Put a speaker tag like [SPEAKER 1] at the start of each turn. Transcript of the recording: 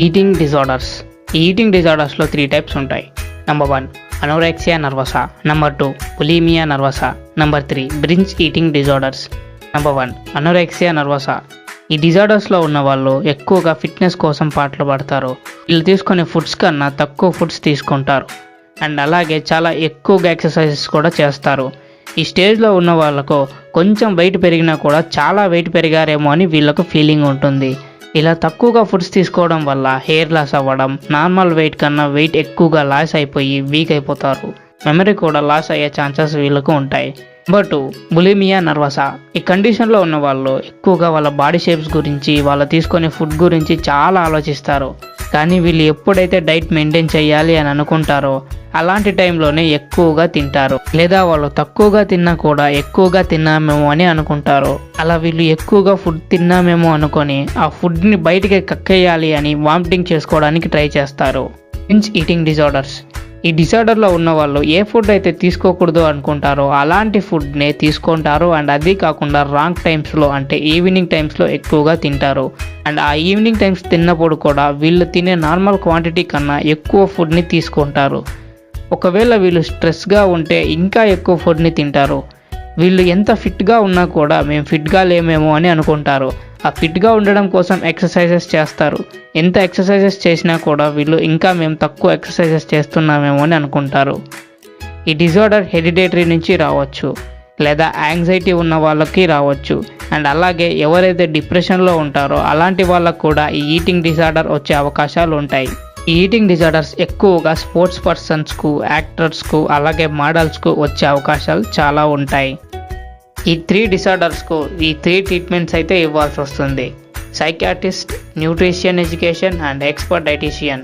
[SPEAKER 1] Eating disorders. ఈ eating డిజార్డర్స్లో 3 types ఉంటాయి. Number 1 anorexia nervosa, number 2 bulimia nervosa, number 3 binge eating disorders. Number 1 anorexia nervosa. ఈ డిజార్డర్స్లో ఉన్న వాళ్ళు ఎక్కువగా ఫిట్నెస్ కోసం పాటలు పడతారు. వీళ్ళు తీసుకునే ఫుడ్స్ కన్నా తక్కువ ఫుడ్స్ తీసుకుంటారు అండ్ అలాగే చాలా ఎక్కువగా ఎక్సర్సైజెస్ కూడా చేస్తారు. ఈ స్టేజ్లో ఉన్న వాళ్ళకు కొంచెం వెయిట్ పెరిగినా కూడా చాలా వెయిట్ పెరిగారేమో అని వీళ్ళకు ఫీలింగ్ ఉంటుంది. ఇలా తక్కువగా ఫుడ్స్ తీసుకోవడం వల్ల హెయిర్ లాస్ అవ్వడం, నార్మల్ వెయిట్ కన్నా వెయిట్ ఎక్కువగా లాస్ అయిపోయి వీక్ అయిపోతారు. మెమరీ కూడా లాస్ అయ్యే ఛాన్సెస్ వీళ్ళకు ఉంటాయి. Number 2 bulimia nervosa. ఈ కండిషన్లో ఉన్న వాళ్ళు ఎక్కువగా వాళ్ళ బాడీ షేప్స్ గురించి, వాళ్ళు తీసుకునే ఫుడ్ గురించి చాలా ఆలోచిస్తారు. కానీ వీళ్ళు ఎప్పుడైతే డైట్ మెయింటైన్ చేయాలి అని అనుకుంటారో అలాంటి టైంలోనే ఎక్కువగా తింటారు. లేదా వాళ్ళు తక్కువగా తిన్నా కూడా ఎక్కువగా తిన్నామేమో అని అనుకుంటారు. అలా వీళ్ళు ఎక్కువగా ఫుడ్ తిన్నామేమో అనుకొని ఆ ఫుడ్ని బయటికి కక్కేయాలి అని వామిటింగ్ చేసుకోవడానికి ట్రై చేస్తారు. Binge eating disorders. ఈ డిజార్డర్లో ఉన్న వాళ్ళు ఏ ఫుడ్ అయితే తీసుకోకూడదు అనుకుంటారో అలాంటి ఫుడ్నే తీసుకుంటారు అండ్ అది కాకుండా రాంగ్ టైమ్స్లో అంటే ఈవినింగ్ టైమ్స్లో ఎక్కువగా తింటారు. అండ్ ఆ ఈవినింగ్ టైమ్స్ తిన్నప్పుడు కూడా వీళ్ళు తినే నార్మల్ క్వాంటిటీ కన్నా ఎక్కువ ఫుడ్ని తీసుకుంటారు. ఒకవేళ వీళ్ళు స్ట్రెస్గా ఉంటే ఇంకా ఎక్కువ ఫుడ్ని తింటారు. వీళ్ళు ఎంత ఫిట్గా ఉన్నా కూడా మేము ఫిట్గా లేమేమో అని అనుకుంటారు. ఆ ఫిట్గా ఉండడం కోసం ఎక్సర్సైజెస్ చేస్తారు. ఎంత ఎక్సర్సైజెస్ చేసినా కూడా వీళ్ళు ఇంకా మేము తక్కువ ఎక్సర్సైజెస్ చేస్తున్నామేమో అని అనుకుంటారు. ఈ డిజార్డర్ హెరిడిటరీ నుంచి రావచ్చు లేదా యాంగ్జైటీ ఉన్న వాళ్ళకి రావచ్చు. అండ్ అలాగే ఎవరైతే డిప్రెషన్లో ఉంటారో అలాంటి వాళ్ళకు కూడా ఈ ఈటింగ్ డిజార్డర్ వచ్చే అవకాశాలు ఉంటాయి. ఈ ఈటింగ్ డిజార్డర్స్ ఎక్కువగా స్పోర్ట్స్ పర్సన్స్కు, యాక్టర్స్కు అలాగే మోడల్స్కు వచ్చే అవకాశాలు చాలా ఉంటాయి. ఈ 3 డిజార్డర్స్కు ఈ 3 ట్రీట్మెంట్స్ అయితే ఇవ్వాల్సి వస్తుంది. Psychiatrist, nutrition education and expert dietitian.